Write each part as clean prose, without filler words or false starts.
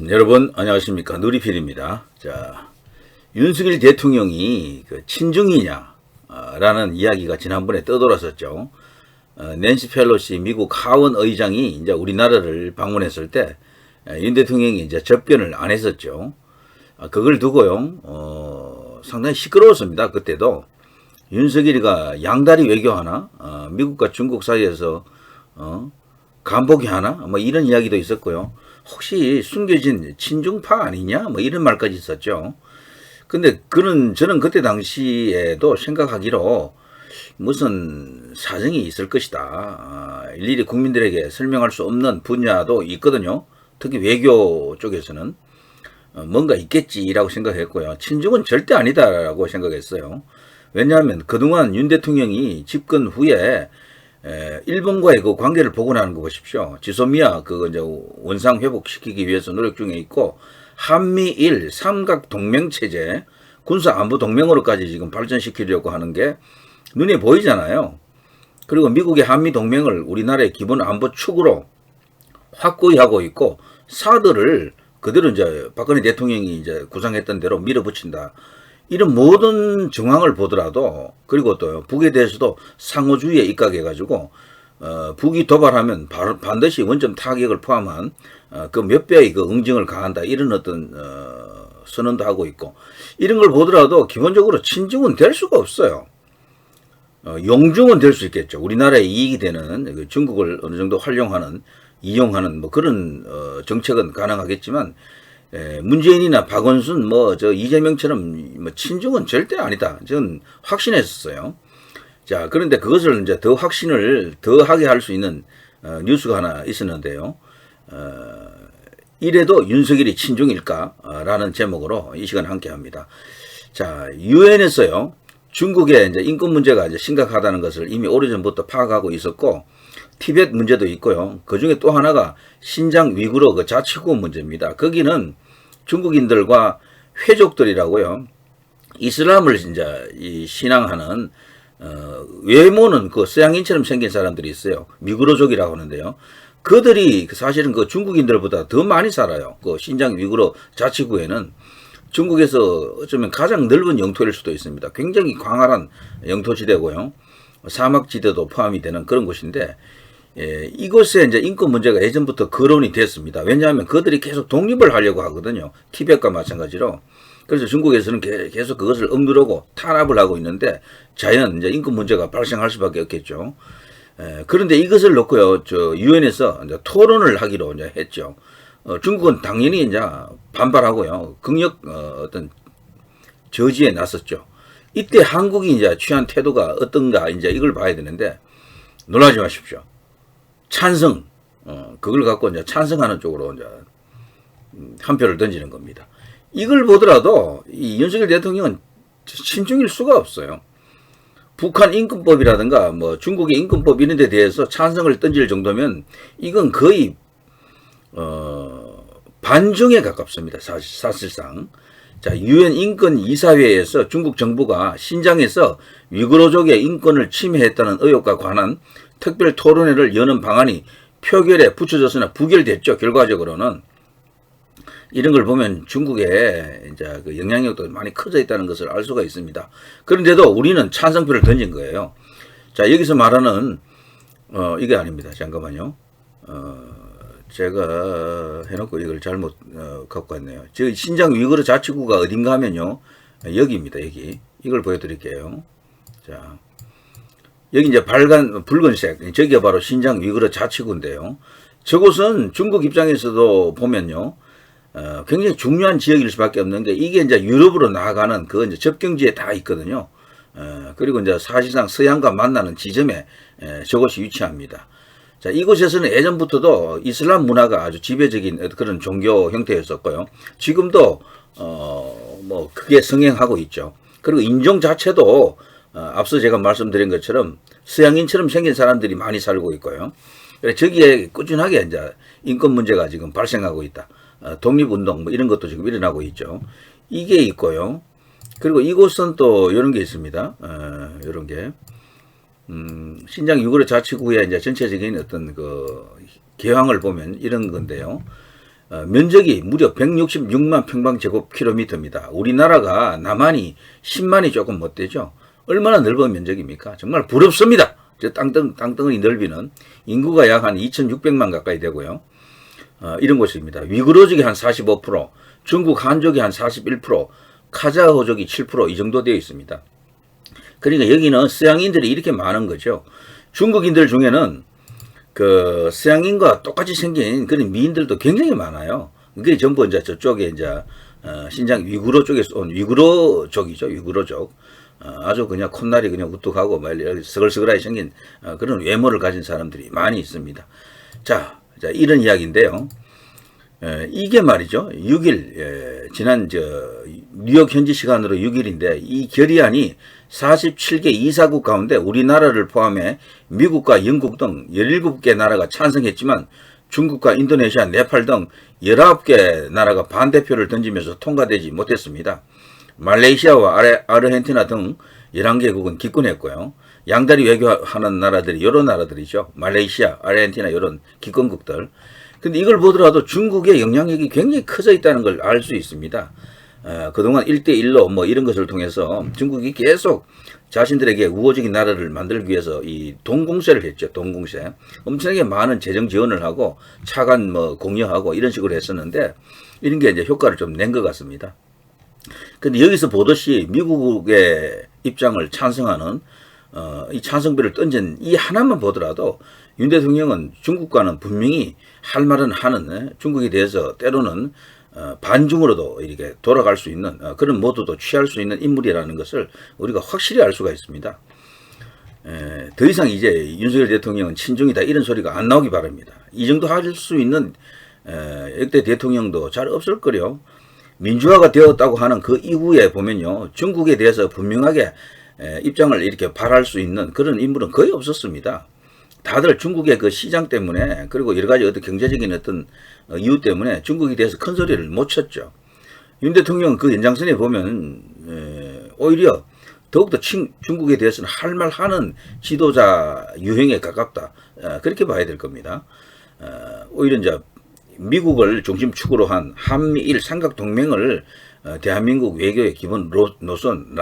여러분 안녕하십니까, 누리필입니다. 자, 윤석열 대통령이 그 친중이냐 라는 이야기가 지난번에 떠돌았었죠. 낸시 펠로시 미국 하원 의장이 이제 우리나라를 방문했을 때 윤 대통령이 이제 접견을 안 했었죠. 그걸 두고요, 상당히 시끄러웠습니다. 그때도 윤석열이가 양다리 외교하나, 미국과 중국 사이에서 간보기 하나, 뭐 이런 이야기도 있었고요. 혹시 숨겨진 친중파 아니냐, 뭐 이런 말까지 있었죠. 근데 저는 그때 당시에도 생각하기로 무슨 사정이 있을 것이다. 일일이 국민들에게 설명할 수 없는 분야도 있거든요. 특히 외교 쪽에서는 뭔가 있겠지라고 생각했고요. 친중은 절대 아니다라고 생각했어요. 왜냐하면 그동안 윤 대통령이 집권 후에 일본과의 그 관계를 복원하는 거 보십시오. 지소미아 그거 이제 원상 회복시키기 위해서 노력 중에 있고, 한미일 삼각 동맹 체제, 군사 안보 동맹으로까지 지금 발전시키려고 하는 게 눈에 보이잖아요. 그리고 미국의 한미 동맹을 우리나라의 기본 안보 축으로 확고히 하고 있고, 사드를 그대로 이제 박근혜 대통령이 이제 구상했던 대로 밀어붙인다. 이런 모든 정황을 보더라도, 그리고 또 북에 대해서도 상호주의에 입각해가지고 북이 도발하면 반드시 원점 타격을 포함한 그 몇 배의 그 응징을 가한다, 이런 어떤 선언도 하고 있고, 이런 걸 보더라도 기본적으로 친중은 될 수가 없어요. 용중은 될 수 있겠죠. 우리나라에 이익이 되는 중국을 어느 정도 이용하는 뭐 그런 정책은 가능하겠지만, 문재인이나 박원순 이재명처럼 친중은 절대 아니다, 저는 확신했었어요. 자, 그런데 그것을 이제 더 확신을 더하게 할 수 있는 뉴스가 하나 있었는데요. 이래도 윤석열이 친중일까라는 제목으로 이 시간 함께 합니다. 자, 유엔에서요, 중국의 이제 인권 문제가 이제 심각하다는 것을 이미 오래전부터 파악하고 있었고, 티벳 문제도 있고요. 그 중에 또 하나가 신장 위구르 그 자치구 문제입니다. 거기는 중국인들과 회족들이라고요, 이슬람을 이제 신앙하는 외모는 그 서양인처럼 생긴 사람들이 있어요. 위구르족이라고 하는데요. 그들이 사실은 그 중국인들보다 더 많이 살아요. 그 신장 위구르 자치구에는 중국에서 어쩌면 가장 넓은 영토일 수도 있습니다. 굉장히 광활한 영토지대고요. 사막지대도 포함이 되는 그런 곳인데, 이곳에 이제 인권 문제가 예전부터 거론이 됐습니다. 왜냐하면 그들이 계속 독립을 하려고 하거든요. 티벳과 마찬가지로. 그래서 중국에서는 계속 그것을 억누르고 탄압을 하고 있는데, 자연 이제 인권 문제가 발생할 수밖에 없겠죠. 그런데 이것을 놓고요, 유엔에서 이제 토론을 하기로 이제 했죠. 중국은 당연히 이제 반발하고요, 극력 어떤 저지에 나섰죠. 이때 한국이 이제 취한 태도가 어떤가, 이제 이걸 봐야 되는데, 놀라지 마십시오. 찬성, 그걸 갖고 이제 찬성하는 쪽으로 이제 한 표를 던지는 겁니다. 이걸 보더라도 이 윤석열 대통령은 친중일 수가 없어요. 북한 인권법이라든가 뭐 중국의 인권법 이런 데 대해서 찬성을 던질 정도면 이건 거의 반중에 가깝습니다, 사실상. 자, 유엔 인권 이사회에서 중국 정부가 신장에서 위구르족의 인권을 침해했다는 의혹과 관한 특별 토론회를 여는 방안이 표결에 붙여졌으나 부결됐죠. 결과적으로는 이런 걸 보면 중국의 이제 그 영향력도 많이 커져 있다는 것을 알 수가 있습니다. 그런데도 우리는 찬성표를 던진 거예요. 자, 여기서 말하는 이게 아닙니다. 잠깐만요. 제가 해놓고 이걸 잘못 갖고 왔네요. 저 신장 위구르 자치구가 어딘가 하면요, 여기입니다. 여기. 이걸 보여드릴게요. 자, 여기 이제 붉은색, 저기가 바로 신장 위구르 자치구인데요. 저곳은 중국 입장에서도 보면요, 굉장히 중요한 지역일 수밖에 없는 게, 이게 이제 유럽으로 나아가는 그 이제 접경지에 다 있거든요. 그리고 이제 사실상 서양과 만나는 지점에 저곳이 위치합니다. 자, 이곳에서는 예전부터도 이슬람 문화가 아주 지배적인 그런 종교 형태였었고요. 지금도 크게 성행하고 있죠. 그리고 인종 자체도 앞서 제가 말씀드린 것처럼 서양인처럼 생긴 사람들이 많이 살고 있고요. 저기에 꾸준하게 이제 인권 문제가 지금 발생하고 있다. 독립운동 뭐 이런 것도 지금 일어나고 있죠. 이게 있고요. 그리고 이곳은 또 이런 게 있습니다. 이런 게 신장 위구르 자치구의 이제 전체적인 어떤 그 개황을 보면 이런 건데요. 면적이 무려 166만 평방제곱킬로미터입니다. 우리나라가 남한이 10만이 조금 못 되죠. 얼마나 넓은 면적입니까? 정말 부럽습니다. 저 땅덩어리 넓이는 인구가 약 한 2,600만 가까이 되고요. 이런 곳입니다. 위구르족이 한 45%, 중국 한족이 한 41%, 카자흐족이 7% 이 정도 되어 있습니다. 그러니까 여기는 서양인들이 이렇게 많은 거죠. 중국인들 중에는 그 서양인과 똑같이 생긴 그런 미인들도 굉장히 많아요. 그게 전부 이제 저쪽에 이제 신장 위구르 쪽에서 온 위구르족이죠. 위구르족. 아주 그냥 콧날이 그냥 우뚝하고 서글서글하게 생긴 그런 외모를 가진 사람들이 많이 있습니다. 자, 이런 이야기인데요. 이게 말이죠. 6일, 지난 뉴욕 현지 시간으로 6일인데 이 결의안이 47개 이사국 가운데 우리나라를 포함해 미국과 영국 등 17개 나라가 찬성했지만 중국과 인도네시아, 네팔 등 19개 나라가 반대표를 던지면서 통과되지 못했습니다. 말레이시아와 아르헨티나 등 11개국은 기권했고요. 양다리 외교하는 나라들이 여러 나라들이죠. 말레이시아, 아르헨티나 이런 기권국들. 근데 이걸 보더라도 중국의 영향력이 굉장히 커져 있다는 걸 알 수 있습니다. 그동안 1대1로 뭐 이런 것을 통해서 중국이 계속 자신들에게 우호적인 나라를 만들기 위해서 이 동공세를 했죠. 동공세. 엄청나게 많은 재정 지원을 하고 차관 뭐 공여하고 이런 식으로 했었는데 이런 게 이제 효과를 좀 낸 것 같습니다. 근데 여기서 보듯이 미국의 입장을 찬성하는 이 찬성표를 던진 이 하나만 보더라도 윤 대통령은 중국과는 분명히 할 말은 하는 중국에 대해서 때로는 반중으로도 이렇게 돌아갈 수 있는 그런 모드도 취할 수 있는 인물이라는 것을 우리가 확실히 알 수가 있습니다. 더 이상 이제 윤석열 대통령은 친중이다 이런 소리가 안 나오기 바랍니다. 이 정도 할 수 있는 역대 대통령도 잘 없을 거요. 민주화가 되었다고 하는 그 이후에 보면요. 중국에 대해서 분명하게 입장을 이렇게 발할 수 있는 그런 인물은 거의 없었습니다. 다들 중국의 그 시장 때문에 그리고 여러 가지 어떤 경제적인 어떤 이유 때문에 중국에 대해서 큰 소리를 못 쳤죠. 윤 대통령 그 연장선에 보면 오히려 더욱더 중국에 대해서는 할 말 하는 지도자 유형에 가깝다. 그렇게 봐야 될 겁니다. 오히려 이제 미국을 중심축으로 한 한미일 삼각동맹을 대한민국 외교의 기본 노선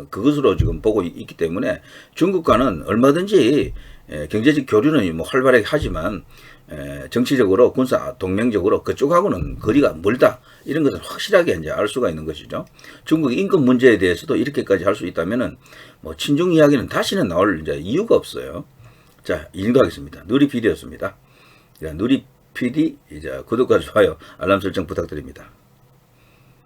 그것으로 지금 보고 있기 때문에 중국과는 얼마든지 경제적 교류는 뭐 활발하게 하지만 정치적으로 군사 동맹적으로 그쪽하고는 거리가 멀다 이런 것을 확실하게 이제 알 수가 있는 것이죠. 중국의 인권 문제에 대해서도 이렇게까지 할 수 있다면은 뭐 친중 이야기는 다시는 나올 이제 이유가 없어요. 자, 이 정도 하겠습니다. 누리 PD였습니다. 누리 PD 이제 구독과 좋아요 알람 설정 부탁드립니다.